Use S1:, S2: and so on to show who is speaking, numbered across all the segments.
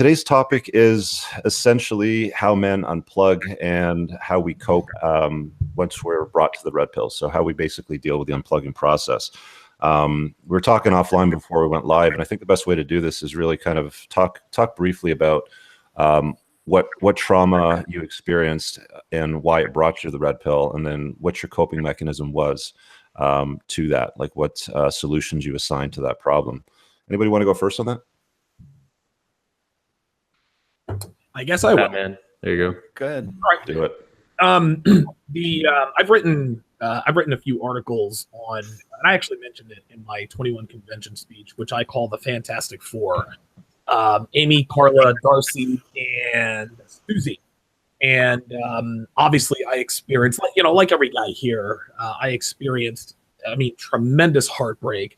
S1: Today's topic is essentially how men unplug and how we cope once we're brought to the red pill. So how we basically deal with the unplugging process. We were talking offline before we went live, and I think the best way to do this is really kind of talk briefly about what trauma you experienced and why it brought you to the red pill, and then what your coping mechanism was to that, like what solutions you assigned to that problem. Anybody want to go first on that?
S2: I guess I will.
S3: Man, there you go.
S4: Go ahead.
S2: All right.
S1: Do it.
S2: I've written a few articles on, and I actually mentioned it in my 21 convention speech, which I call the Fantastic Four: Amy, Carla, Darcy, and Susie. And obviously, I experienced, like every guy here, I experienced, tremendous heartbreak.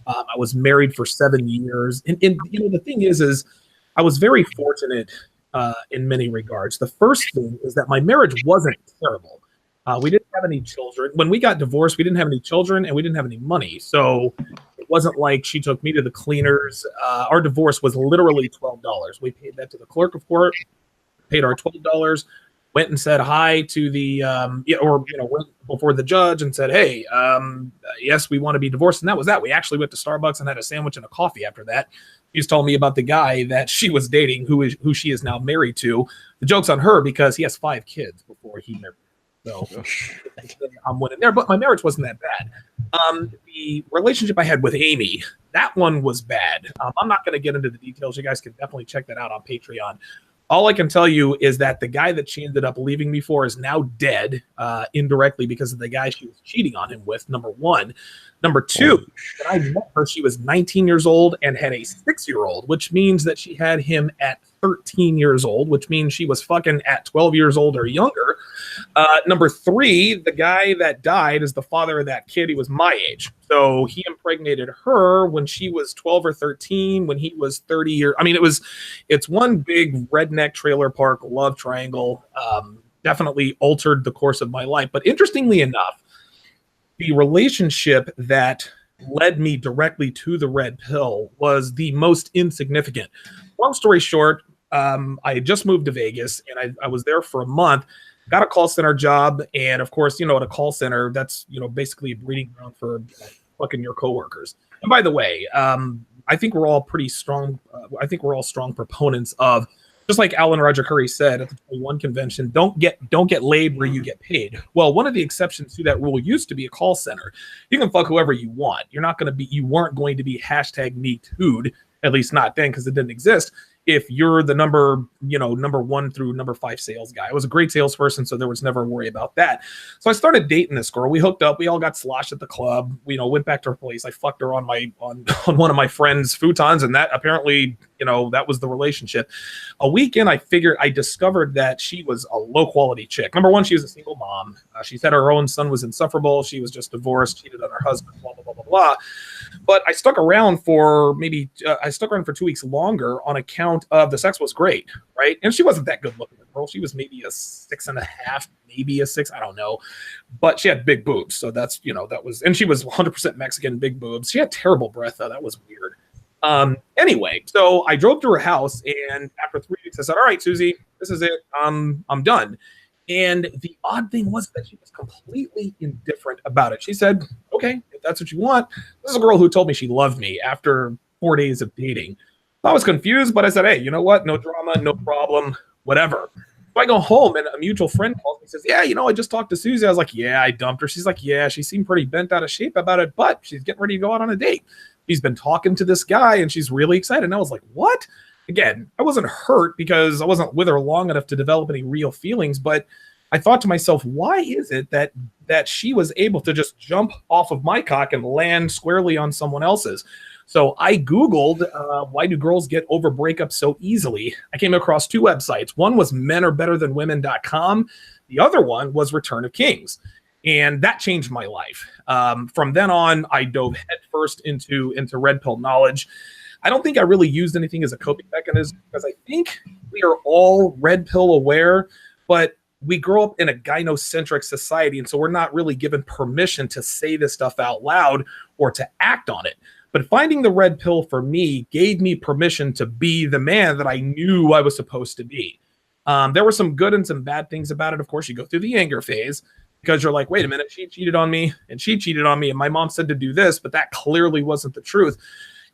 S2: I was married for 7 years, and the thing is I was very fortunate in many regards. The first thing is that my marriage wasn't terrible. We didn't have any children. When we got divorced, we didn't have any children and we didn't have any money. So it wasn't like she took me to the cleaners. Our divorce was literally $12. We paid that to the clerk of court, paid our $12, went and said hi to the, went before the judge and said, hey, yes, we want to be divorced. And that was that. We actually went to Starbucks and had a sandwich and a coffee after that. She's told me about the guy that she was dating, who she is now married to. The joke's on her because he has 5 kids before he married. So I'm winning there, but my marriage wasn't that bad. The relationship I had with Amy, that one was bad. I'm not going to get into the details. You guys can definitely check that out on Patreon. All I can tell you is that the guy that she ended up leaving me for is now dead, indirectly because of the guy she was cheating on him with, number one. Number two, when I met her, she was 19 years old and had a 6-year-old, which means that she had him at 13 years old, which means she was fucking at 12 years old or younger. Number three, the guy that died is the father of that kid. He was my age. So he impregnated her when she was 12 or 13, when he was 30 years. It's one big redneck trailer park love triangle. Definitely altered the course of my life. But interestingly enough, the relationship that led me directly to the red pill was the most insignificant. Long story short, I had just moved to Vegas and I was there for a month, got a call center job. And of course, at a call center, that's, basically a breeding ground for fucking your coworkers. And by the way, I think we're all pretty strong. I think we're all strong proponents of, just like Alan Roger Curry said at the 21 convention, don't get laid where you get paid. Well, one of the exceptions to that rule used to be a call center. You can fuck whoever you want. You weren't going to be #me-too'd, at least not then because it didn't exist, if you're the number 1 through number 5 sales guy. I was a great salesperson, so there was never a worry about that. So I started dating this girl. We hooked up. We all got sloshed at the club. We went back to her place. I fucked her on one of my friend's futons, and that apparently, that was the relationship. A week in, I discovered that she was a low-quality chick. Number one, she was a single mom. She said her own son was insufferable. She was just divorced, cheated on her husband, blah, blah, blah, blah, blah. But I stuck around for 2 weeks longer on account of the sex was great, right? And she wasn't that good looking girl. She was maybe a 6.5, maybe a 6, I don't know. But she had big boobs. So that's, that was, and she was 100% Mexican, big boobs. She had terrible breath though. That was weird. Anyway, so I drove to her house and after 3 weeks I said, all right, Susie, this is it. I'm done. And the odd thing was that she was completely indifferent about it. She said, okay, if that's what you want. This is a girl who told me she loved me after 4 days of dating. I was confused, but I said, hey, you know what? No drama, no problem, whatever. So I go home and a mutual friend calls me and says, yeah, I just talked to Susie. I was like, yeah, I dumped her. She's like, yeah, she seemed pretty bent out of shape about it, but she's getting ready to go out on a date. She's been talking to this guy and she's really excited. And I was like, what? Again, I wasn't hurt because I wasn't with her long enough to develop any real feelings, but I thought to myself, why is it that she was able to just jump off of my cock and land squarely on someone else's? So I Googled, why do girls get over breakups so easily? I came across 2 websites. One was menarbetterthanwomen.com. The other one was Return of Kings. And that changed my life. From then on, I dove headfirst into red pill knowledge. I don't think I really used anything as a coping mechanism because I think we are all red pill aware, but we grow up in a gynocentric society. And so we're not really given permission to say this stuff out loud or to act on it. But finding the red pill for me gave me permission to be the man that I knew I was supposed to be. There were some good and some bad things about it. Of course, you go through the anger phase because you're like, wait a minute, she cheated on me and she cheated on me. And my mom said to do this, but that clearly wasn't the truth.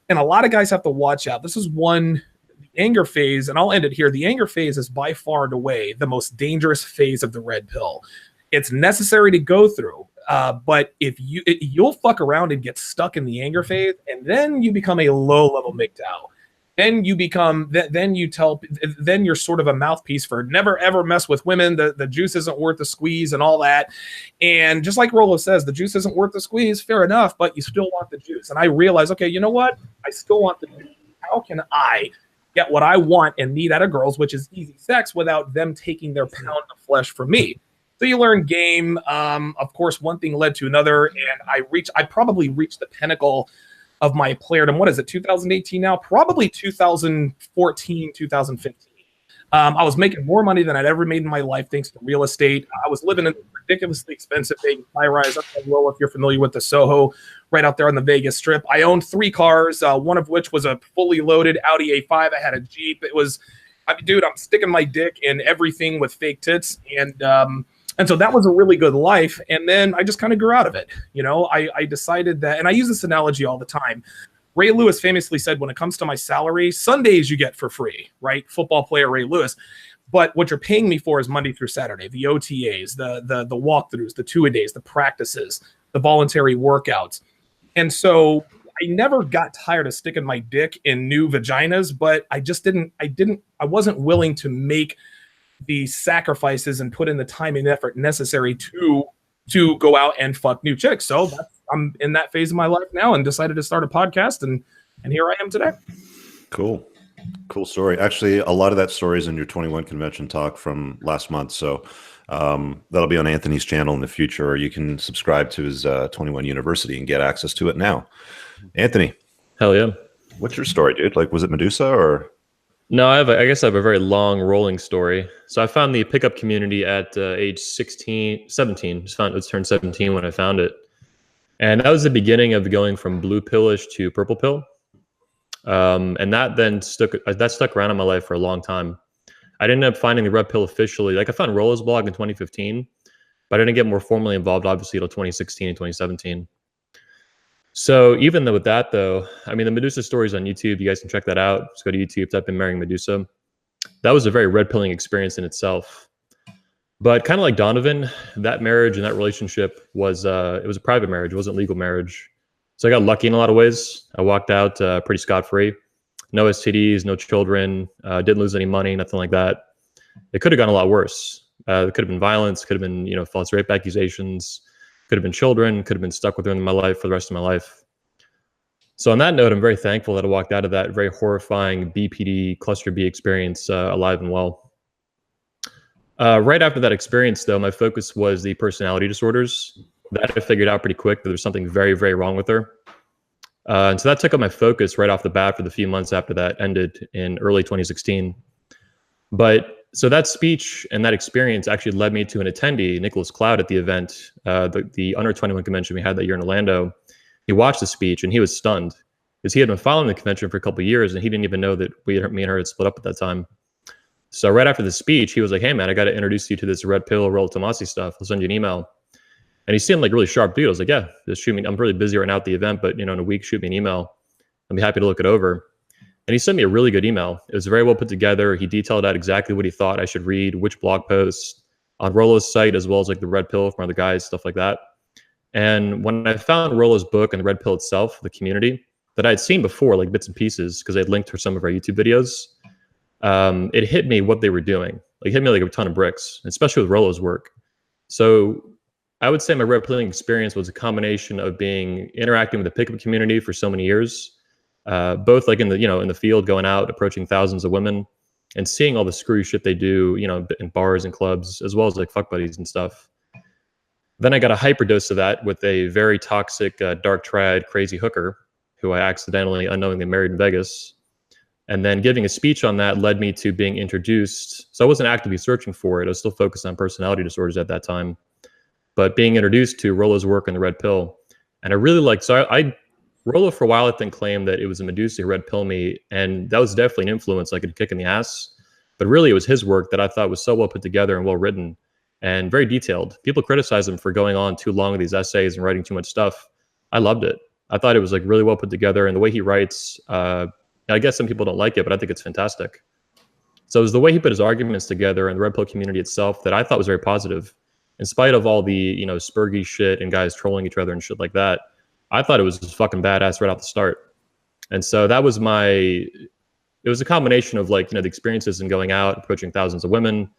S2: And a lot of guys have to watch out. This is one, the anger phase, and I'll end it here. The anger phase is by far and away the most dangerous phase of the red pill. It's necessary to go through. But if you'll fuck around and get stuck in the anger phase, and then you become a low-level MGTOW. Then you become, then you're sort of a mouthpiece for never ever mess with women. The juice isn't worth the squeeze and all that. And just like Rollo says, the juice isn't worth the squeeze. Fair enough, but you still want the juice. And I realize, okay, you know what? I still want the juice. How can I get what I want and need out of girls, which is easy sex, without them taking their pound of flesh from me? So you learn game. Of course, one thing led to another, and I probably reached the pinnacle of my playerdom. What is it, 2018 now? Probably 2014, 2015. I was making more money than I'd ever made in my life thanks to real estate. I was living in a ridiculously expensive Vegas high-rise. Well, if you're familiar with the Soho, right out there on the Vegas Strip. I owned 3 cars, one of which was a fully loaded Audi A5. I had a Jeep. It was, dude, I'm sticking my dick in everything with fake tits. And so that was a really good life. And then I just kind of grew out of it. You know, I decided that, and I use this analogy all the time. Ray Lewis famously said, when it comes to my salary, Sundays you get for free, right? Football player Ray Lewis. But what you're paying me for is Monday through Saturday, the OTAs, the walkthroughs, the 2-a-days, the practices, the voluntary workouts. And so I never got tired of sticking my dick in new vaginas, but I wasn't willing to make the sacrifices and put in the time and effort necessary to go out and fuck new chicks. So I'm in that phase of my life now and decided to start a podcast, and here I am today.
S1: Cool story. Actually, a lot of that story is in your 21 convention talk from last month. So that'll be on Anthony's channel in the future, or you can subscribe to his 21 University and get access to it now. Anthony.
S3: Hell yeah.
S1: What's your story, dude? Like, was it Medusa or?
S3: No, I guess I have a very long rolling story. So I found the pickup community at age 17. Just turned 17 when I found it. And that was the beginning of going from blue pillish to purple pill. And that then stuck around in my life for a long time. I didn't end up finding the red pill officially. Like, I found Rollo's blog in 2015, but I didn't get more formally involved, obviously, until 2016 and 2017. So even though with that, though, I mean, the Medusa story is on YouTube. You guys can check that out. Just go to YouTube, type in Marrying Medusa. That was a very red pilling experience in itself. But kind of like Donovan, that marriage and that relationship was, it was a private marriage. It wasn't legal marriage. So I got lucky in a lot of ways. I walked out pretty scot-free. No STDs, no children, didn't lose any money, nothing like that. It could have gone a lot worse. It could have been violence, could have been, false rape accusations, could have been children, could have been stuck with her in my life for the rest of my life. So on that note, I'm very thankful that I walked out of that very horrifying BPD cluster B experience alive and well. Right after that experience, though, my focus was the personality disorders. That I figured out pretty quick that there's something very, very wrong with her. And so that took up my focus right off the bat for the few months after that ended in early 2016. But so that speech and that experience actually led me to an attendee, Nicholas Cloud, at the event, the Under 21 convention we had that year in Orlando. He watched the speech and he was stunned because he had been following the convention for a couple of years and he didn't even know that me and her had split up at that time. So right after the speech, he was like, "Hey man, I got to introduce you to this red pill, Rollo Tomasi stuff. I'll send you an email." And he seemed like a really sharp dude. I was like, "Yeah, just shoot me. I'm really busy right now at the event, but in a week, shoot me an email. I'll be happy to look it over." And he sent me a really good email. It was very well put together. He detailed out exactly what he thought I should read, which blog posts on Rollo's site, as well as like the red pill from other guys, stuff like that. And when I found Rollo's book and the red pill itself, the community that I had seen before, like bits and pieces, because I'd linked to some of our YouTube videos, it hit me what they were doing. Like, it hit me like a ton of bricks, especially with Rollo's work. So I would say my red pilling experience was a combination of interacting with the pickup community for so many years, both like in the field, going out, approaching thousands of women and seeing all the screwy shit they do, in bars and clubs, as well as like fuck buddies and stuff. Then I got a hyperdose of that with a very toxic, dark triad, crazy hooker who I accidentally, unknowingly married in Vegas. And then giving a speech on that led me to being introduced. So I wasn't actively searching for it. I was still focused on personality disorders at that time. But being introduced to Rollo's work on the red pill. And I really liked, so I Rolo for a while I think claimed that it was a Medusa who red pill me, and that was definitely an influence, like a kick in the ass. But really, it was his work that I thought was so well put together and well written and very detailed. People criticize him for going on too long with these essays and writing too much stuff. I loved it. I thought it was like really well put together, and the way he writes, I guess some people don't like it, but I think it's fantastic. So it was the way he put his arguments together and the red pill community itself that I thought was very positive. In spite of all the, you know, spurgy shit and guys trolling each other and shit like that, I thought it was just fucking badass right off the start. And so that was it was a combination of like, you know, the experiences and going out, approaching thousands of women,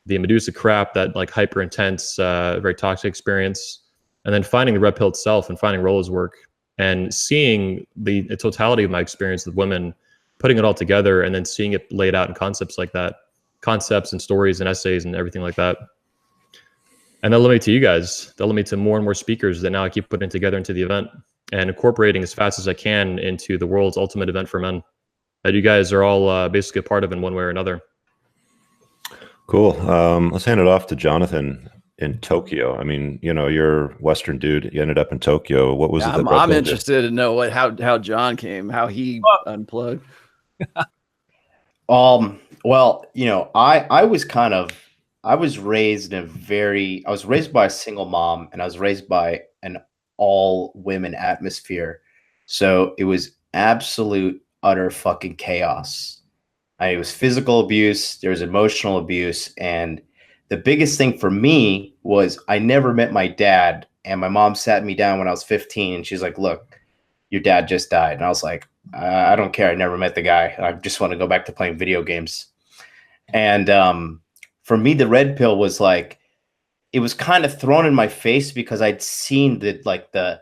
S3: the Medusa crap, that like hyper intense, very toxic experience, and then finding the red pill itself and finding Rolo's work and seeing the totality of my experience with women, putting it all together and then seeing it laid out in concepts like that, concepts and stories and essays and everything like that. And that led me to you guys. That led me to more and more speakers that now I keep putting together into the event and incorporating as fast as I can into the world's ultimate event for men that you guys are all basically a part of in one way or another.
S1: Cool. Let's hand it off to Jonathan in Tokyo. I mean, you know, you're a Western dude. You ended up in Tokyo. What was it?
S4: I'm interested to know how John came, how he unplugged.
S5: Well, you know, I was raised by a single mom, and I was raised by an all women atmosphere. So it was absolute, utter fucking chaos. It was physical abuse, there was emotional abuse, and the biggest thing for me was I never met my dad. And my mom sat me down when I was 15, and she's like, "Look, your dad just died." And I was like, I don't care. I never met the guy. I just want to go back to playing video games. And for me, the red pill was like, it was kind of thrown in my face because I'd seen that like there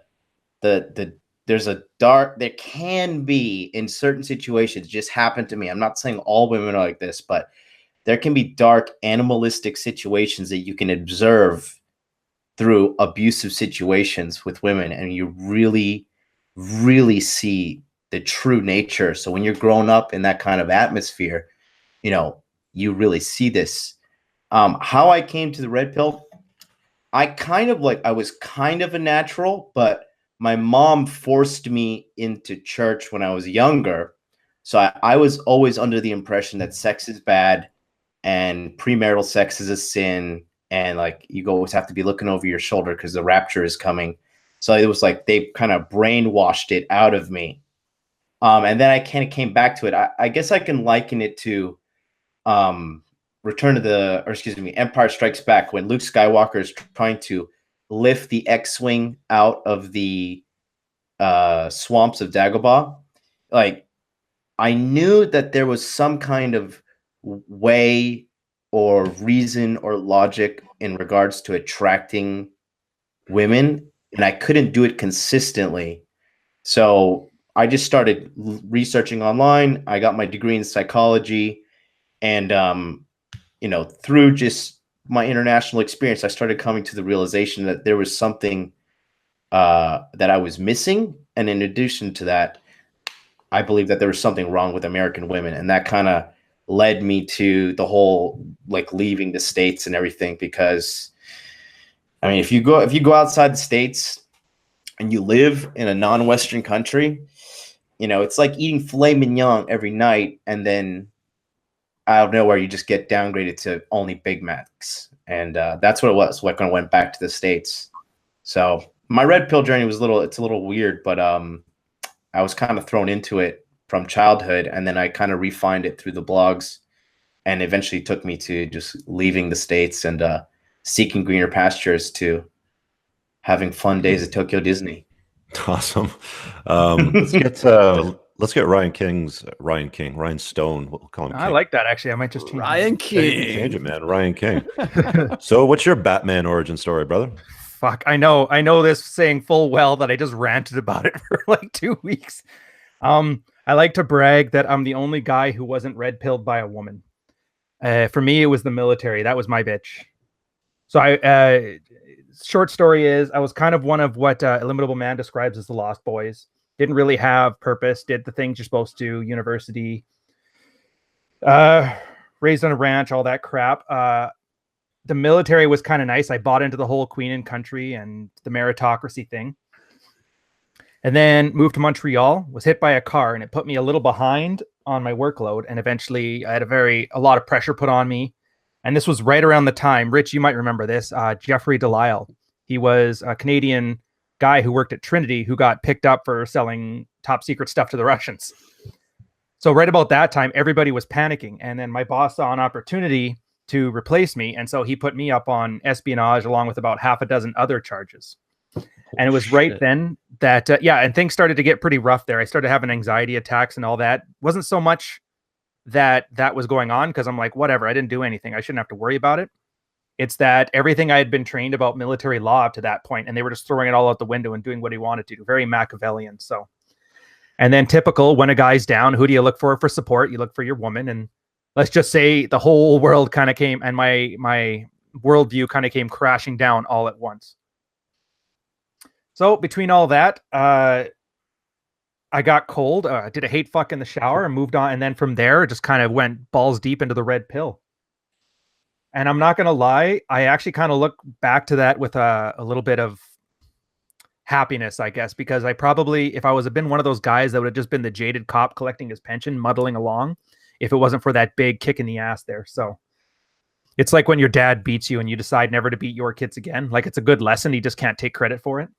S5: can be in certain situations, just happened to me. I'm not saying all women are like this, but there can be dark animalistic situations that you can observe through abusive situations with women. And you really, really see the true nature. So when you're growing up in that kind of atmosphere, you know, you really see this. How I came to the red pill, I was kind of a natural, but my mom forced me into church when I was younger. So I was always under the impression that sex is bad and premarital sex is a sin. And like, you always have to be looking over your shoulder because the rapture is coming. So it was like they kind of brainwashed it out of me. And then I kind of came back to it. I guess I can liken it to Empire Strikes Back, when Luke Skywalker is trying to lift the X-Wing out of the swamps of Dagobah. Like, I knew that there was some kind of way or reason or logic in regards to attracting women, and I couldn't do it consistently. So I just started researching online. I got my degree in psychology, and through just my international experience, I started coming to the realization that there was something that I was missing. And in addition to that, I believe that there was something wrong with American women. And that kind of led me to the whole, like, leaving the States and everything, because I mean, if you go outside the States and you live in a non-Western country, you know, it's like eating filet mignon every night, and then out of nowhere you just get downgraded to only Big Macs. And that's what it was when I went back to the States. So my red pill journey was a little weird, but I was kind of thrown into it from childhood, and then I kind of refined it through the blogs, and eventually took me to just leaving the States and seeking greener pastures, to having fun days at Tokyo Disney.
S1: Awesome. Let's get Ryan Stone. We'll call him King.
S6: I like that, actually. I might just change
S4: Ryan King.
S1: Change it, man. Ryan King. So what's your Batman origin story, brother?
S6: Fuck, I know this, saying full well that I just ranted about it for like 2 weeks. I like to brag that I'm the only guy who wasn't red pilled by a woman. For me, it was the military. That was my bitch. So short story is, I was kind of one of what Illimitable Man describes as the Lost Boys. Didn't really have purpose, did the things you're supposed to, university, raised on a ranch, all that crap. The military was kind of nice. I bought into the whole queen and country and the meritocracy thing. And then moved to Montreal, was hit by a car, and it put me a little behind on my workload. And eventually I had a lot of pressure put on me. And this was right around the time, Rich, you might remember this, Jeffrey Delisle. He was a Canadian guy who worked at Trinity who got picked up for selling top secret stuff to the Russians. So right about that time, everybody was panicking. And then my boss saw an opportunity to replace me. And so he put me up on espionage along with about half a dozen other charges. And it was right then that, and things started to get pretty rough there. I started having anxiety attacks and all that. Wasn't so much that was going on because I'm like, whatever, I didn't do anything. I shouldn't have to worry about it. It's that everything I had been trained about military law up to that point, and they were just throwing it all out the window and doing what he wanted to do. Very Machiavellian. So, and then typical, when a guy's down, who do you look for support? You look for your woman. And let's just say the whole world kind of came, and my worldview kind of came crashing down all at once. So between all that, I got cold, did a hate fuck in the shower and moved on. And then from there, just kind of went balls deep into the red pill. And I'm not going to lie, I actually kind of look back to that with a little bit of happiness, I guess, because I probably, if I was been one of those guys that would have just been the jaded cop collecting his pension, muddling along, if it wasn't for that big kick in the ass there. So it's like when your dad beats you and you decide never to beat your kids again. Like, it's a good lesson. You just can't take credit for it.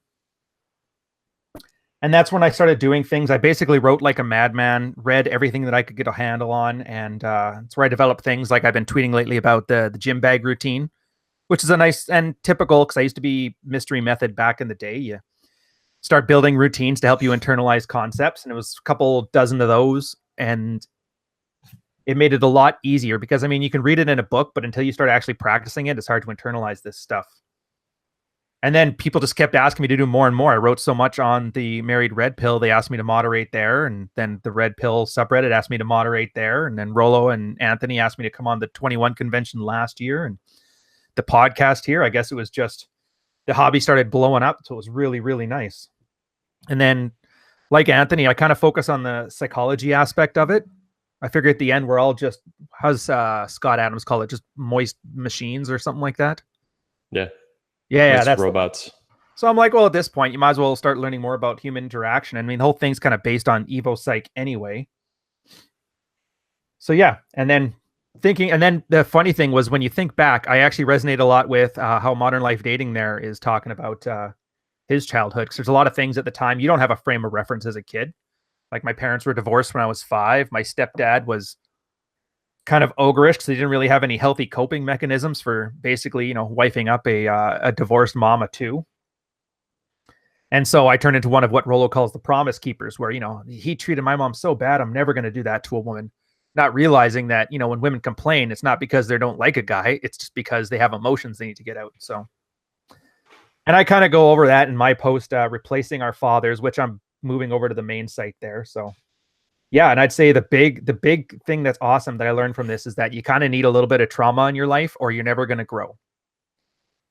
S6: And that's when I started doing things. I basically wrote like a madman, read everything that I could get a handle on. And it's where I developed things like I've been tweeting lately about the gym bag routine, which is a nice and typical, because I used to be mystery method back in the day. You start building routines to help you internalize concepts. And it was a couple dozen of those. And it made it a lot easier because, I mean, you can read it in a book, but until you start actually practicing it, it's hard to internalize this stuff. And then people just kept asking me to do more and more. I wrote so much on the Married Red Pill, they asked me to moderate there. And then the Red Pill subreddit asked me to moderate there. And then Rollo and Anthony asked me to come on the 21 convention last year. And the podcast here, I guess it was just, the hobby started blowing up. So it was really, really nice. And then, like Anthony, I kind of focus on the psychology aspect of it. I figure at the end, we're all just, how's Scott Adams call it? Just moist machines or something like that.
S3: Yeah.
S6: Yeah, that's
S3: robots.
S6: So I'm like, well, at this point, you might as well start learning more about human interaction. I mean, the whole thing's kind of based on Evo Psych anyway. So yeah, and then the funny thing was, when you think back, I actually resonate a lot with how Modern Life Dating there is talking about his childhood. Because there's a lot of things at the time you don't have a frame of reference as a kid. Like, my parents were divorced when I was 5. My stepdad was kind of ogreish because they didn't really have any healthy coping mechanisms for basically, wifing up a divorced mama too. And so I turned into one of what Rollo calls the promise keepers, where, he treated my mom so bad, I'm never going to do that to a woman. Not realizing that, when women complain, it's not because they don't like a guy. It's just because they have emotions they need to get out. So, and I kind of go over that in my post, replacing our fathers, which I'm moving over to the main site there. So yeah, and I'd say the big thing that's awesome that I learned from this is that you kind of need a little bit of trauma in your life, or you're never going to grow.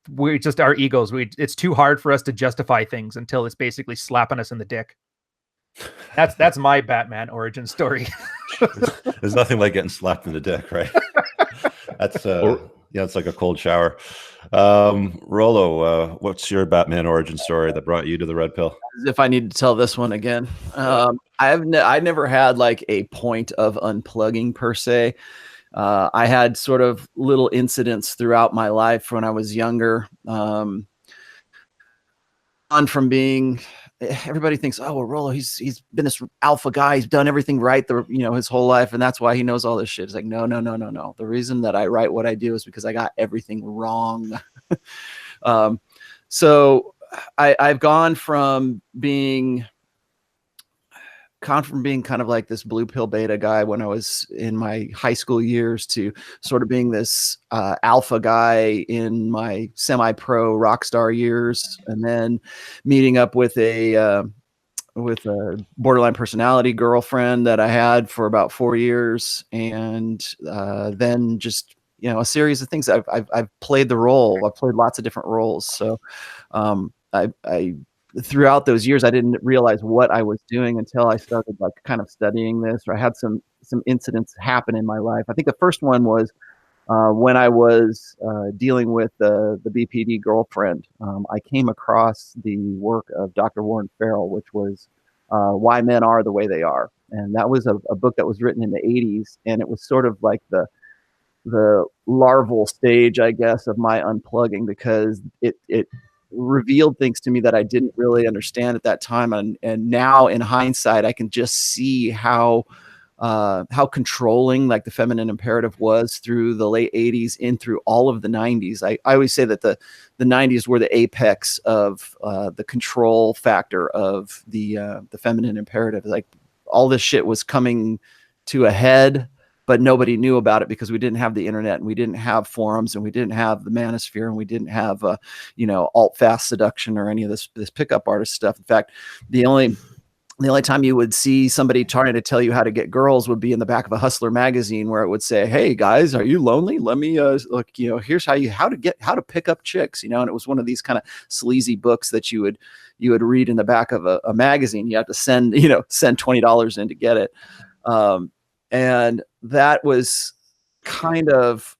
S6: We just, our egos, it's too hard for us to justify things until it's basically slapping us in the dick. That's my Batman origin story.
S1: There's nothing like getting slapped in the dick, right? That's it's like a cold shower. Rollo, what's your Batman origin story that brought you to the Red Pill?
S4: As if I need to tell this one again. I never had like a point of unplugging per se. I had sort of little incidents throughout my life when I was younger. On from being, everybody thinks, oh, well, Rollo, he's been this alpha guy. He's done everything right, his whole life, and that's why he knows all this shit. It's like, no. The reason that I write what I do is because I got everything wrong. So I've gone from being kind of like this blue pill beta guy when I was in my high school years to sort of being this alpha guy in my semi-pro rock star years, and then meeting up with a borderline personality girlfriend that I had for about 4 years, and then just a series of things. I've played the role. I've played lots of different roles. So I throughout those years, I didn't realize what I was doing until I started kind of studying this, or I had some incidents happen in my life. I think the first one was when I was dealing with the BPD girlfriend, I came across the work of Dr. Warren Farrell, which was Why Men Are the Way They Are. And that was a book that was written in the 80s. And it was sort of like the larval stage, I guess, of my unplugging, because it revealed things to me that I didn't really understand at that time. And now in hindsight, I can just see how controlling like the feminine imperative was through the late 80s and through all of the 90s. I always say that the 90s were the apex of the control factor of the feminine imperative. Like all this shit was coming to a head, but nobody knew about it because we didn't have the internet and we didn't have forums and we didn't have the manosphere and we didn't have alt fast seduction or any of this pickup artist stuff. In fact, the only time you would see somebody trying to tell you how to get girls would be in the back of a Hustler magazine, where it would say, "Hey guys, are you lonely? Let me look, here's how to pick up chicks," and it was one of these kind of sleazy books that you would read in the back of a magazine. You have to send $20 in to get it. And that was kind of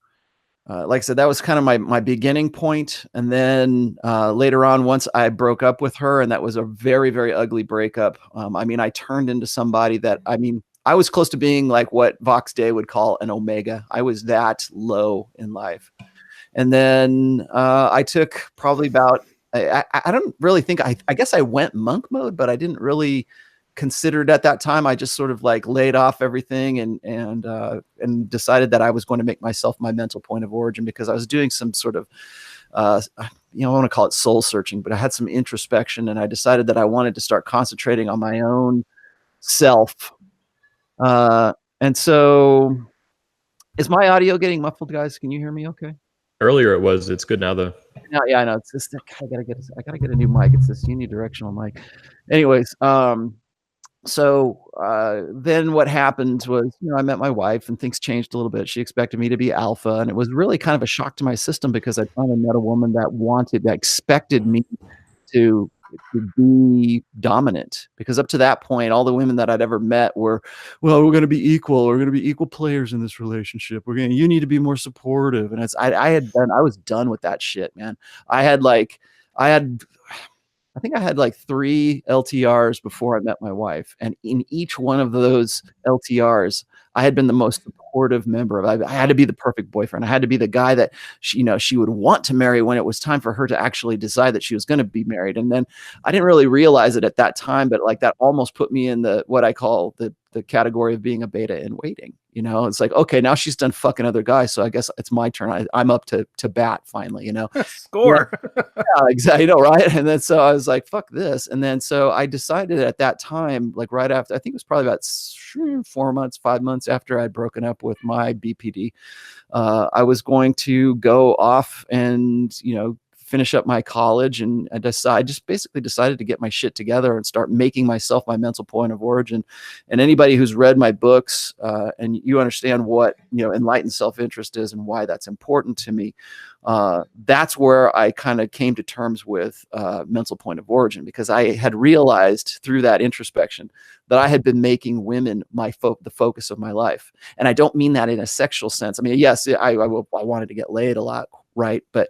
S4: like I said, that was kind of my beginning point. And then later on, once I broke up with her, and that was a very, very ugly breakup. I turned into somebody that, I was close to being like what Vox Day would call an omega. I was that low in life. And then I took probably about, I don't really think, I guess I went monk mode, but I didn't really considered at that time. I just sort of like laid off everything and decided that I was going to make myself my mental point of origin, because I was doing some sort of I want to call it soul searching, but I had some introspection, and I decided that I wanted to start concentrating on my own self. And so is my audio getting muffled, guys? Can you hear me okay?
S3: Earlier it was. It's good now though.
S4: Yeah, I know. It's just I gotta get a new mic. It's this unidirectional mic. Anyways, so then what happened was, I met my wife and things changed a little bit. She expected me to be alpha, and it was really kind of a shock to my system, because I finally met a woman that expected me to be dominant. Because up to that point, all the women that I'd ever met were, well, we're going to be equal. We're going to be equal players in this relationship. You need to be more supportive. And I was done with that shit, man. I think I had like 3 LTRs before I met my wife. And in each one of those LTRs, I had been the most supportive member of. I had to be the perfect boyfriend. I had to be the guy that she would want to marry when it was time for her to actually decide that she was going to be married. And then I didn't really realize it at that time, but like that almost put me in what I call the category of being a beta in waiting. It's like, okay, now she's done fucking other guys, so I guess it's my turn. I'm up to bat finally,
S6: Score.
S4: Yeah, exactly, right? And then so I was like, fuck this. And then so I decided at that time, like right after, I think it was probably about 5 months after I'd broken up with my BPD, I was going to go off and finish up my college, and I just basically decided to get my shit together and start making myself my mental point of origin. And anybody who's read my books and you understand what enlightened self-interest is and why that's important to me, that's where I kind of came to terms with mental point of origin, because I had realized through that introspection that I had been making women the focus of my life. And I don't mean that in a sexual sense. Yes, I wanted to get laid a lot, right? But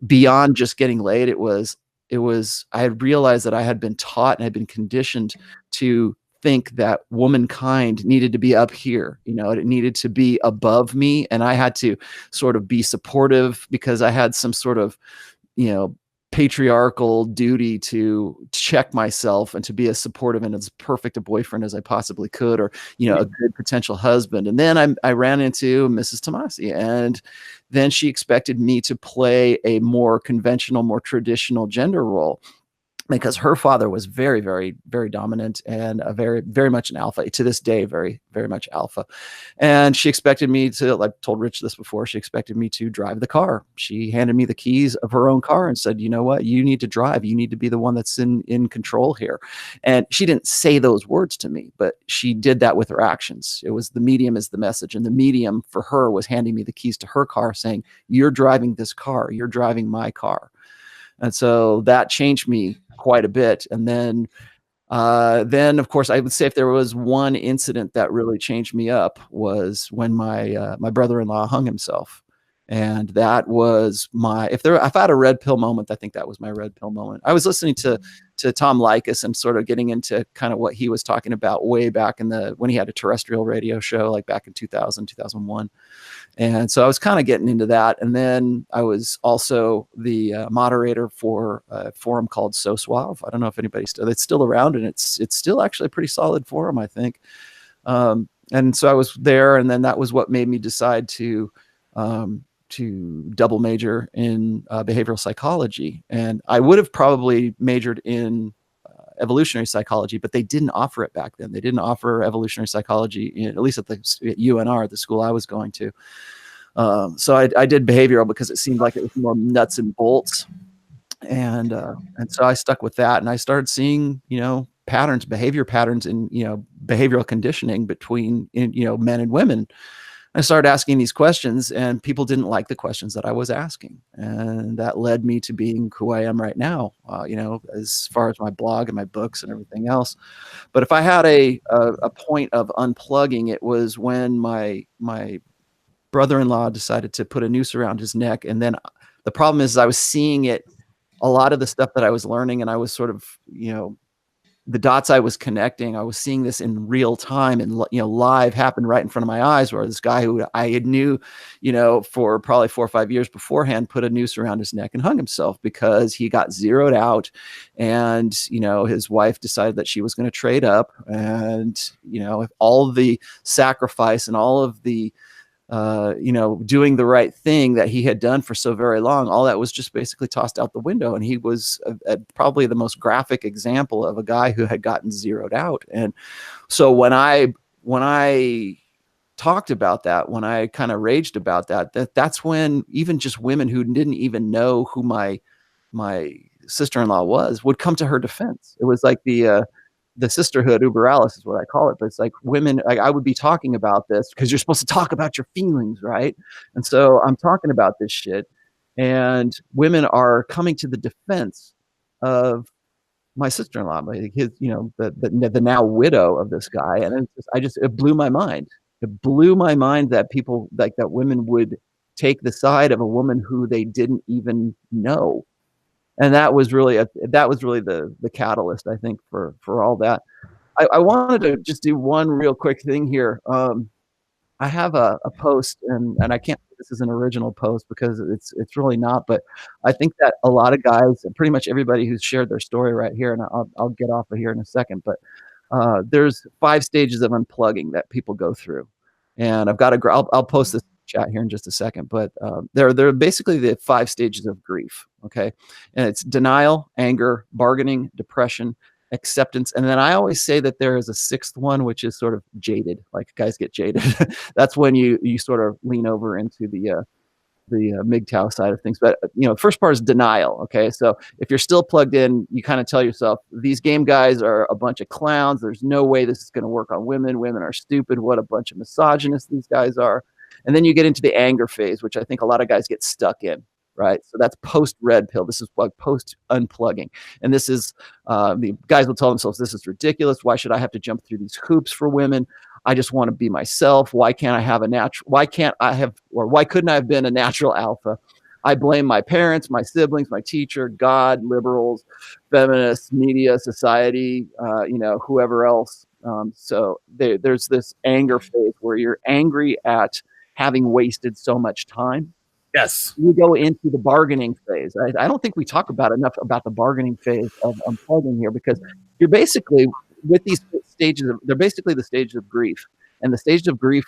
S4: beyond just getting laid, it was I had realized that I had been taught and had been conditioned to think that womankind needed to be up here, it needed to be above me, and I had to sort of be supportive because I had some sort of patriarchal duty to check myself and to be as supportive and as perfect a boyfriend as I possibly could, or a good potential husband. And then I ran into Mrs. Tomasi, and then she expected me to play a more conventional, more traditional gender role, because her father was very, very, very dominant and a very, very much an alpha, to this day, very, very much alpha. And she expected me to, like, told Rich this before, she expected me to drive the car. She handed me the keys of her own car and said, you know what, you need to drive. You need to be the one that's in control here. And she didn't say those words to me, but she did that with her actions. It was the medium is the message. And the medium for her was handing me the keys to her car, saying, you're driving this car. You're driving my car. And so that changed me quite a bit. And then of course, I would say if there was one incident that really changed me up was when my brother-in-law hung himself. And that was if I had a red pill moment, I think that was my red pill moment. I was listening to Tom Likas and sort of getting into kind of what he was talking about way back when he had a terrestrial radio show, like back in 2000, 2001. And so I was kind of getting into that. And then I was also the moderator for a forum called So Suave. I don't know if it's still around, and it's still actually a pretty solid forum, I think. And so I was there, and then that was what made me decide to double major in behavioral psychology. And I would have probably majored in evolutionary psychology, but they didn't offer it back then. They didn't offer evolutionary psychology, at least at UNR, the school I was going to. So I did behavioral because it seemed like it was more nuts and bolts. And so I stuck with that, and I started seeing, behavior patterns in, behavioral conditioning between, men and women. I started asking these questions, and people didn't like the questions that I was asking. And that led me to being who I am right now, as far as my blog and my books and everything else. But if I had a point of unplugging, it was when my brother-in-law decided to put a noose around his neck. And then the problem is I was seeing it, a lot of the stuff that I was learning, and I was sort of, the dots I was connecting, I was seeing this in real time and, live happen right in front of my eyes, where this guy who I had knew, for probably 4 or 5 years beforehand, put a noose around his neck and hung himself because he got zeroed out. And, his wife decided that she was going to trade up, and, all the sacrifice and all of the, doing the right thing that he had done for so very long, all that was just basically tossed out the window. And he was probably the most graphic example of a guy who had gotten zeroed out. And so when I talked about that, when I kind of raged about that's when even just women who didn't even know who my sister-in-law would come to her defense. It was like the sisterhood uber alles is what I call it. But it's like women, like I would be talking about this because you're supposed to talk about your feelings, right? And so I'm talking about this shit, and women are coming to the defense of my sister-in-law, the now widow of this guy. And it blew my mind. It blew my mind that people like that women would take the side of a woman who they didn't even know. And that was really the catalyst, I think, for all that. I wanted to just do one real quick thing here. I have a post, and I can't say this is an original post because it's really not, but I think that a lot of guys, and pretty much everybody who's shared their story right here, and I'll get off of here in a second, but there's 5 stages of unplugging that people go through, and I'll post this chat here in just a second, but they're basically the 5 stages of grief. Okay. And it's denial, anger, bargaining, depression, acceptance. And then I always say that there is a 6th one, which is sort of jaded, like guys get jaded. That's when you sort of lean over into the MGTOW side of things. But, first part is denial. Okay. So if you're still plugged in, you kind of tell yourself, these game guys are a bunch of clowns. There's no way this is going to work on women. Women are stupid. What a bunch of misogynists these guys are. And then you get into the anger phase, which I think a lot of guys get stuck in. Right. So that's post red pill. This is like post unplugging. And this is the guys will tell themselves, this is ridiculous. Why should I have to jump through these hoops for women? I just want to be myself. Why couldn't I have been a natural alpha? I blame my parents, my siblings, my teacher, God, liberals, feminists, media, society, whoever else. So there's this anger phase where you're angry at having wasted so much time.
S2: Yes.
S4: You go into the bargaining phase. I don't think we talk about enough about the bargaining phase of unplugging here, because you're basically with these stages. They're basically the stages of grief, and the stages of grief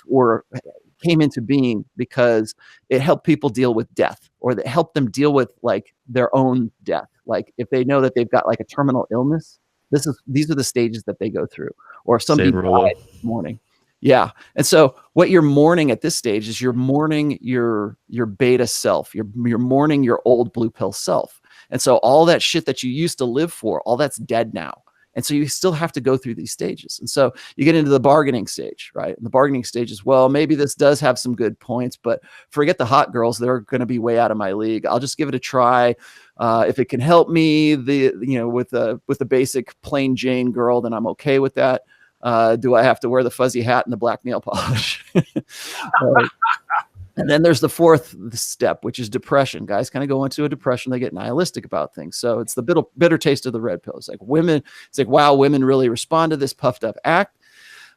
S4: came into being because it helped people deal with death, or that helped them deal with like their own death. Like if they know that they've got like a terminal illness, these are the stages that they go through. Or if somebody died this morning. Yeah. And so what you're mourning at this stage is you're mourning your beta self. You're mourning your old blue pill self. And so all that shit that you used to live for, all that's dead now. And so you still have to go through these stages. And so you get into the bargaining stage, right? And the bargaining stage is, well, maybe this does have some good points, but forget the hot girls. They're going to be way out of my league. I'll just give it a try. If it can help me, with the basic plain Jane girl, then I'm okay with that. Do I have to wear the fuzzy hat and the black nail polish? And then there's the fourth step, which is depression. Guys kind of go into a depression. They get nihilistic about things. So it's the bitter taste of the red pill. It's like wow, women really respond to this puffed up act.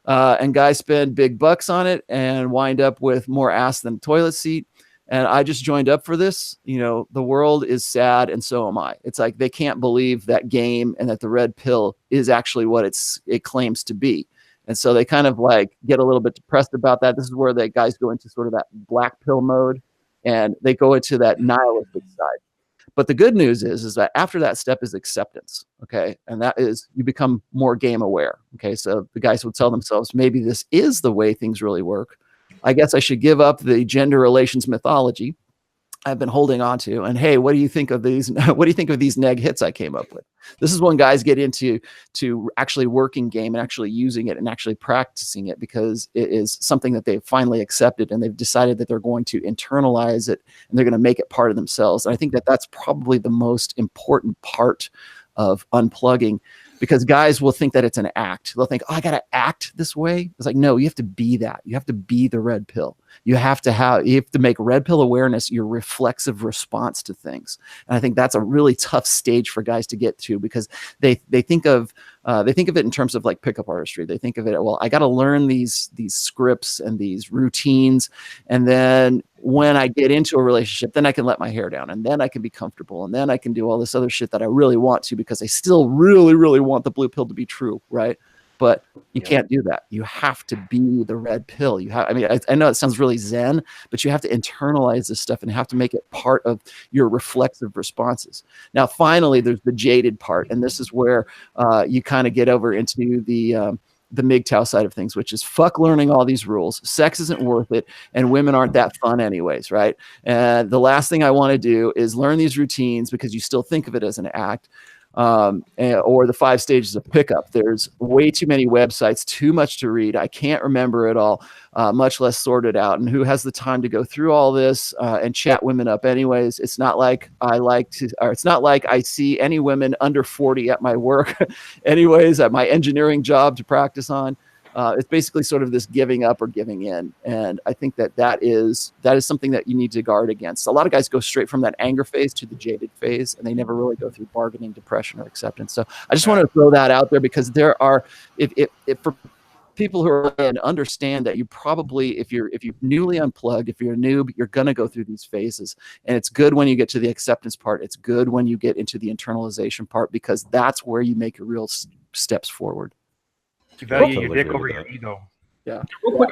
S4: And guys spend big bucks on it and wind up with more ass than a toilet seat. And I just joined up for this. You know, the world is sad, and so am I. It's like they can't believe that game and that the red pill is actually what it claims to be. And so they kind of like get a little bit depressed about that. This is where the guys go into sort of that black pill mode, and they go into that nihilistic side. But the good news is that after that step is acceptance. Okay. And that is, you become more game aware. Okay. So the guys would tell themselves, maybe this is the way things really work. I guess I should give up the gender relations mythology I've been holding on to. And hey, what do you think of these? What do you think of these neg hits I came up with? This is when guys get into actually working game and actually using it and actually practicing it, because it is something that they've finally accepted, and they've decided that they're going to internalize it and they're going to make it part of themselves. And I think that that's probably the most important part of unplugging, because guys will think that it's an act. They'll think, oh, I got to act this way. It's like, no, you have to be that. You have to be the red pill. You have to make red pill awareness your reflexive response to things. And I think that's a really tough stage for guys to get to, because they think of it in terms of like pickup artistry. They think of it, well, I got to learn these scripts and these routines, and then when I get into a relationship, then I can let my hair down, and then I can be comfortable, and then I can do all this other shit that I really want to, because I still really, really want the blue pill to be true, right? But you can't do that. You have to be the red pill. I know it sounds really zen, but you have to internalize this stuff and have to make it part of your reflexive responses. Now, finally, there's the jaded part. And this is where you kind of get over into the MGTOW side of things, which is fuck learning all these rules. Sex isn't worth it, and women aren't that fun anyways, right? And the last thing I want to do is learn these routines because you still think of it as an act. Or the 5 stages of pickup. There's way too many websites, too much to read. I can't remember it all, much less sort it out. And who has the time to go through all this and chat women up anyways? It's not like it's not like I see any women under 40 at my work anyways, at my engineering job to practice on. It's basically sort of this giving up or giving in. And I think that is something that you need to guard against. A lot of guys go straight from that anger phase to the jaded phase, and they never really go through bargaining, depression, or acceptance. So I just want to throw that out there, because there are, if for people who are in, understand that you probably, if you're newly unplugged, if you're a noob, you're going to go through these phases. And it's good when you get to the acceptance part. It's good when you get into the internalization part, because that's where you make your real steps forward.
S6: You value your dick over your ego.
S2: Yeah. Real quick,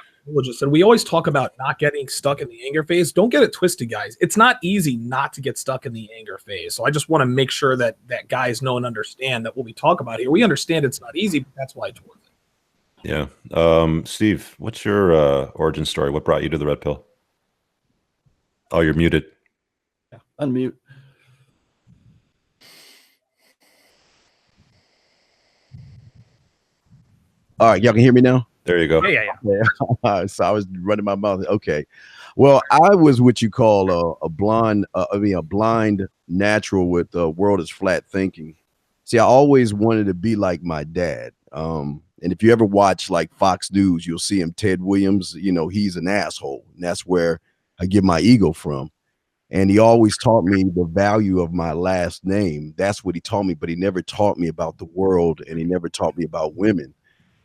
S2: and we always talk about not getting stuck in the anger phase. Don't get it twisted, guys. It's not easy not to get stuck in the anger phase. So I just want to make sure that guys know and understand that what we talk about here, we understand it's not easy, but that's why it's worth it.
S1: Yeah. Steve, what's your origin story? What brought you to the red pill? Oh, you're muted.
S4: Yeah. Unmute.
S7: All right, y'all can hear me now?
S1: There you go.
S6: Yeah.
S7: So I was running my mouth. Okay. Well, I was what you call a blind natural with the world is flat thinking. See, I always wanted to be like my dad. And if you ever watch like Fox News, you'll see him, Ted Williams, he's an asshole. And that's where I get my ego from. And he always taught me the value of my last name. That's what he taught me, but he never taught me about the world, and he never taught me about women.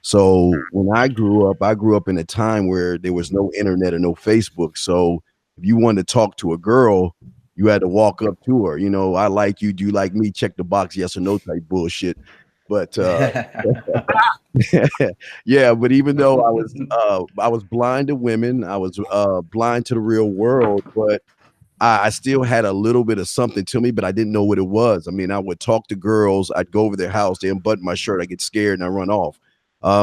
S7: So when I grew up in a time where there was no internet or no Facebook. So if you wanted to talk to a girl, you had to walk up to her. I like you. Do you like me? Check the box, yes or no type bullshit. But yeah, but even though I was blind to women, I was blind to the real world, but I still had a little bit of something to me, but I didn't know what it was. I mean, I would talk to girls. I'd go over their house, they unbutton my shirt. I get scared and I run off. I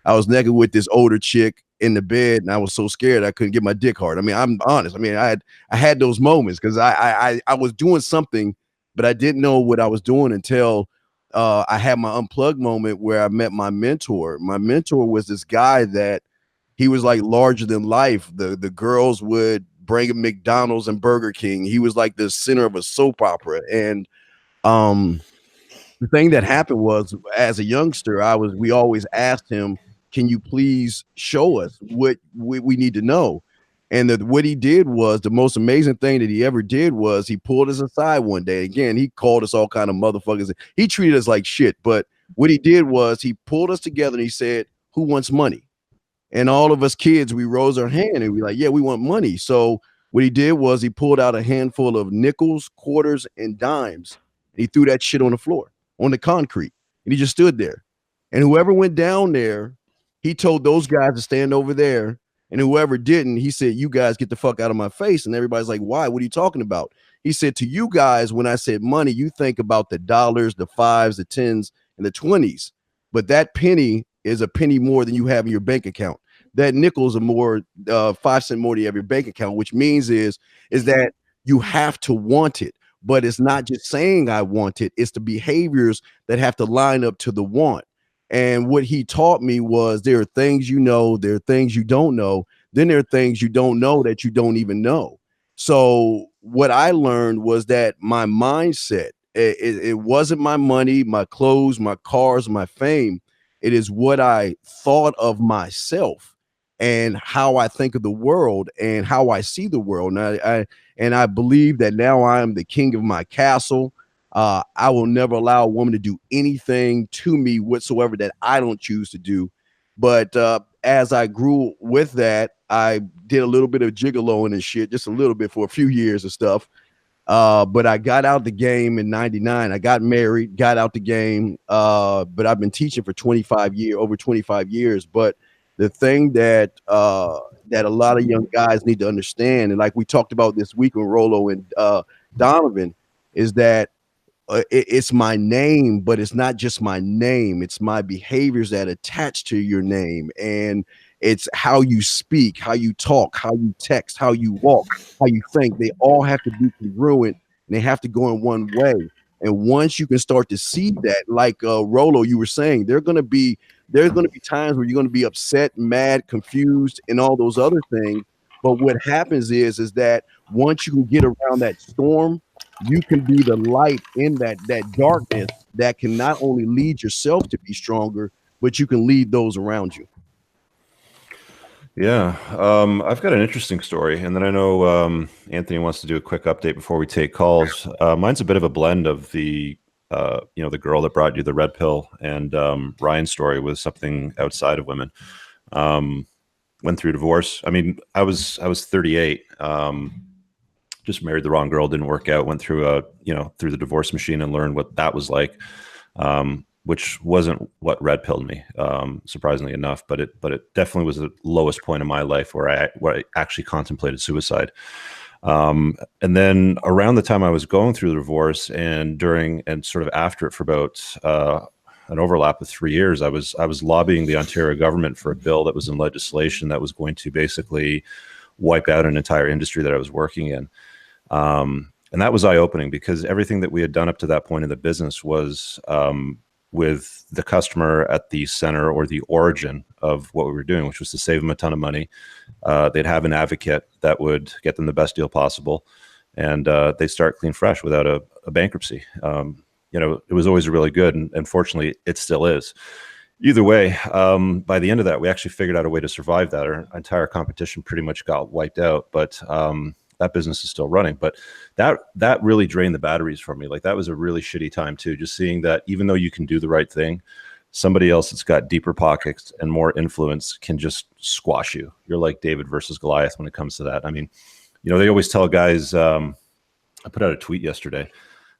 S7: was naked with this older chick in the bed, and I was so scared I couldn't get my dick hard. I mean, I'm honest. I mean, I had those moments because I was doing something, but I didn't know what I was doing until I had my unplugged moment where I met my mentor. My mentor was this guy that he was like larger than life. The girls would bring him McDonald's and Burger King. He was like the center of a soap opera. And the thing that happened was, as a youngster, we always asked him, can you please show us what we need to know? And what he did was the most amazing thing that he ever did was he pulled us aside one day. Again, he called us all kind of motherfuckers. He treated us like shit. But what he did was he pulled us together and he said, who wants money? And all of us kids, we rose our hand and we like, yeah, we want money. So what he did was he pulled out a handful of nickels, quarters, and dimes. And he threw that shit on the floor, on the concrete. And he just stood there. And whoever went down there, he told those guys to stand over there. And whoever didn't, he said, you guys get the fuck out of my face. And everybody's like, why? What are you talking about? He said, to you guys, when I said money, you think about the dollars, the fives, the tens, and the 20s. But that penny is a penny more than you have in your bank account. That nickel's a more 5 cent more than you have in your bank account, which means is that you have to want it. But it's not just saying I want it. It's the behaviors that have to line up to the want. And what he taught me was there are things you know, there are things you don't know. Then there are things you don't know that you don't even know. So what I learned was that my mindset, it wasn't my money, my clothes, my cars, my fame. It is what I thought of myself and how I think of the world and how I see the world. And I believe that now I am the king of my castle. I will never allow a woman to do anything to me whatsoever that I don't choose to do. But as I grew with that, I did a little bit of gigoloing and shit, just a little bit for a few years and stuff. But I got out the game in 99. I got married, got out the game. But I've been teaching for over 25 years. But the thing that a lot of young guys need to understand, and like we talked about this week with Rolo and Donovan, is that it's my name, but it's not just my name. It's my behaviors that attach to your name. And it's how you speak, how you talk, how you text, how you walk, how you think. They all have to be congruent and they have to go in one way. And once you can start to see that, like Rolo, you were saying, there's going to be times where you're going to be upset, mad, confused, and all those other things. But what happens is that once you can get around that storm, you can be the light in that darkness that can not only lead yourself to be stronger, but you can lead those around you.
S1: Yeah, I've got an interesting story, and then I know Anthony wants to do a quick update before we take calls. Mine's a bit of a blend of the the girl that brought you the red pill, and Ryan's story was something outside of women. Went through divorce. I mean, I was 38. Just married the wrong girl, didn't work out. Went through through the divorce machine and learned what that was like. Which wasn't what red pilled me, surprisingly enough, but it definitely was the lowest point in my life where I actually contemplated suicide. And then around the time I was going through the divorce and during and sort of after it for about an overlap of 3 years, I was lobbying the Ontario government for a bill that was in legislation that was going to basically wipe out an entire industry that I was working in. And that was eye-opening because everything that we had done up to that point in the business was with the customer at the center or the origin of what we were doing, which was to save them a ton of money. They'd have an advocate that would get them the best deal possible, and they'd start clean fresh without a bankruptcy. It was always really good, and fortunately, it still is. Either way, by the end of that, we actually figured out a way to survive that. Our entire competition pretty much got wiped out, but that business is still running. But that really drained the batteries for me. Like, that was a really shitty time too, just seeing that even though you can do the right thing, somebody else that's got deeper pockets and more influence can just squash you. You're like David versus Goliath when it comes to that. I mean, they always tell guys, I put out a tweet yesterday,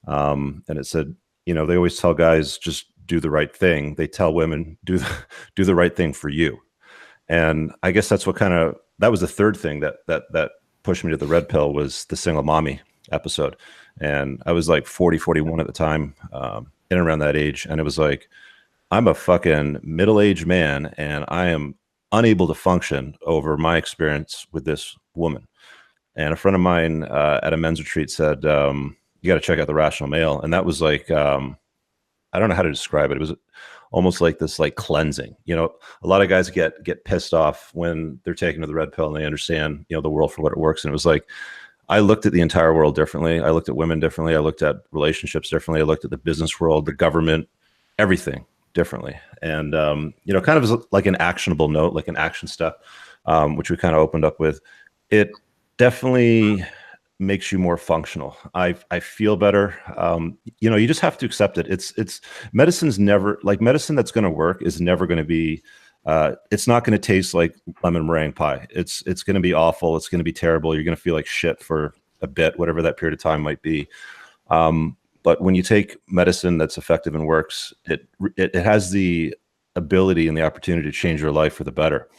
S1: and it said, they always tell guys, just do the right thing. They tell women, do the right thing for you. And I guess that's that was the third thing that pushed me to the red pill, was the single mommy episode. And I was like 40, 41 at the time, in around that age. And it was like, I'm a fucking middle-aged man and I am unable to function over my experience with this woman. And a friend of mine at a men's retreat said, you got to check out The Rational Male. And that was like, I don't know how to describe it. It was almost like this, like, cleansing. A lot of guys get pissed off when they're taking to the red pill and they understand, the world for what it works. And it was like, I looked at the entire world differently. I looked at women differently. I looked at relationships differently. I looked at the business world, the government, everything differently. And kind of as like an actionable note, like an action step, which we kind of opened up with, it definitely makes you more functional. I feel better. You just have to accept it. It's medicine's never, like, medicine that's going to work is never going to be, it's not going to taste like lemon meringue pie. It's going to be awful. It's going to be terrible. You're going to feel like shit for a bit, whatever that period of time might be. But when you take medicine that's effective and works, it has the ability and the opportunity to change your life for the better.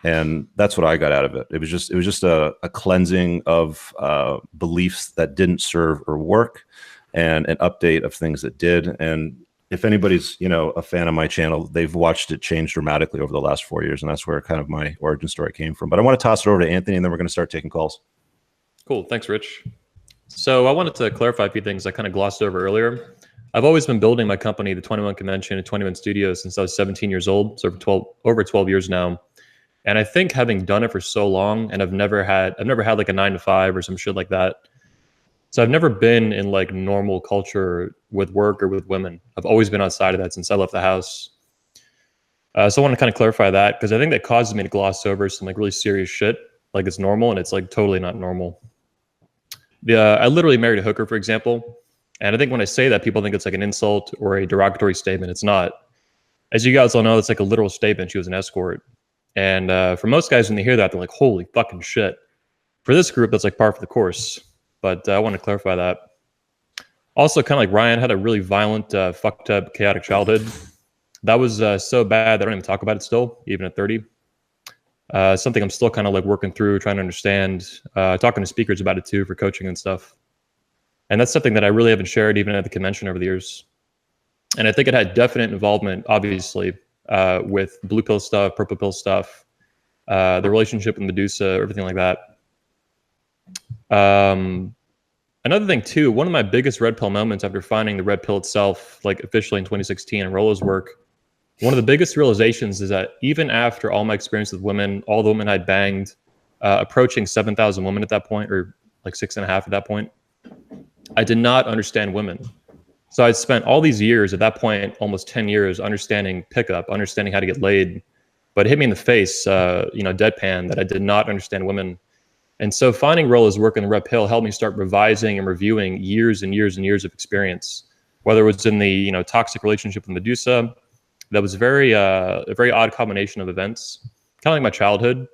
S1: And that's what I got out of it. It was just a cleansing of beliefs that didn't serve or work, and an update of things that did. And if anybody's a fan of my channel, they've watched it change dramatically over the last 4 years, and that's where kind of my origin story came from. But I want to toss it over to Anthony, and then we're going to start taking calls.
S3: Cool. Thanks, Rich. So I wanted to clarify a few things I kind of glossed over earlier. I've always been building my company, the 21 Convention and 21 Studios, since I was 17 years old, so over 12 years now. And I think having done it for so long, and I've never had like a 9-to-5 or some shit like that. So I've never been in like normal culture with work or with women. I've always been outside of that since I left the house. So I want to kind of clarify that, because I think that causes me to gloss over some like really serious shit, like it's normal, and it's like totally not normal. I literally married a hooker, for example. And I think when I say that, people think it's like an insult or a derogatory statement. It's not. As you guys all know, it's like a literal statement. She was an escort. And for most guys, when they hear that, they're like, holy fucking shit. For this group, that's like par for the course. But I want to clarify that. Also, kind of like Ryan, had a really violent, fucked up, chaotic childhood. That was so bad that I don't even talk about it still, even at 30. Something I'm still kind of like working through, trying to understand, talking to speakers about it too for coaching and stuff. And that's something that I really haven't shared even at the convention over the years. And I think it had definite involvement, obviously, with blue pill stuff, purple pill stuff, the relationship with Medusa, everything like that. Another thing too, one of my biggest red pill moments after finding the red pill itself, like officially in 2016 and Rollo's work, one of the biggest realizations is that even after all my experience with women, all the women I'd banged, approaching 7,000 women at that point, or like 6.5 at that point, I did not understand women. So I'd spent all these years, at that point, almost 10 years, understanding pickup, understanding how to get laid, but it hit me in the face, deadpan, that I did not understand women. And so finding Rollo's work in the Red Pill helped me start revising and reviewing years and years and years of experience, whether it was in the toxic relationship with Medusa. That was a very odd combination of events, kind of like my childhood.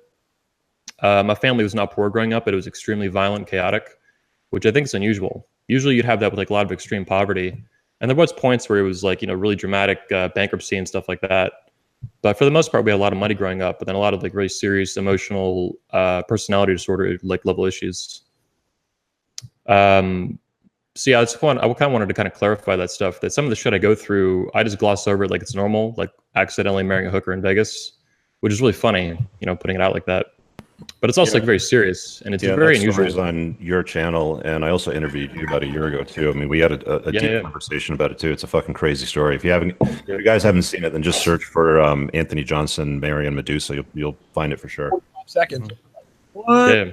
S3: My family was not poor growing up, but it was extremely violent, chaotic, which I think is unusual. Usually you'd have that with like a lot of extreme poverty. And there was points where it was like, really dramatic bankruptcy and stuff like that. But for the most part, we had a lot of money growing up, but then a lot of like really serious emotional personality disorder, like level issues. So yeah, I kind of wanted to kind of clarify that stuff, that some of the shit I go through, I just gloss over it like it's normal, like accidentally marrying a hooker in Vegas, which is really funny, putting it out like that. But it's also like very serious, and it's very unusual.
S1: Stories on your channel, and I also interviewed you about a year ago too. I mean, we had a deep conversation about it too. It's a fucking crazy story. If you guys haven't seen it, then just search for Anthony Johnson, Marion Medusa. You'll find it for sure.
S2: Second.
S6: What?
S3: Yeah.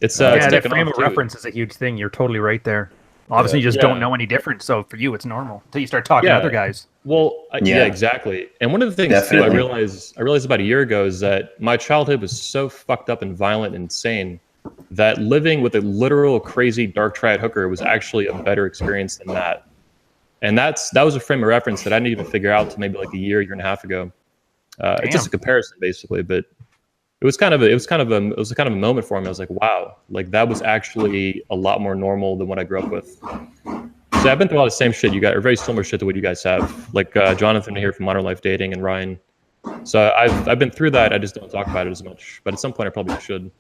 S3: It's
S6: that frame of reference is a huge thing. You're totally right there. Obviously, you just don't know any different. So for you, it's normal until you start talking to other guys.
S3: Well, yeah, exactly. And one of the things too, I realized about a year ago is that my childhood was so fucked up and violent and insane that living with a literal crazy dark triad hooker was actually a better experience than that. And that was a frame of reference that I didn't even figure out to maybe like a year and a half ago. It's just a comparison basically, but it was kind of a moment for me. I was like, wow, like that was actually a lot more normal than what I grew up with. So I've been through a lot of the same shit you guys, or very similar shit to what you guys have. Like Jonathan here from Modern Life Dating and Ryan. So I've been through that. I just don't talk about it as much. But at some point I probably should.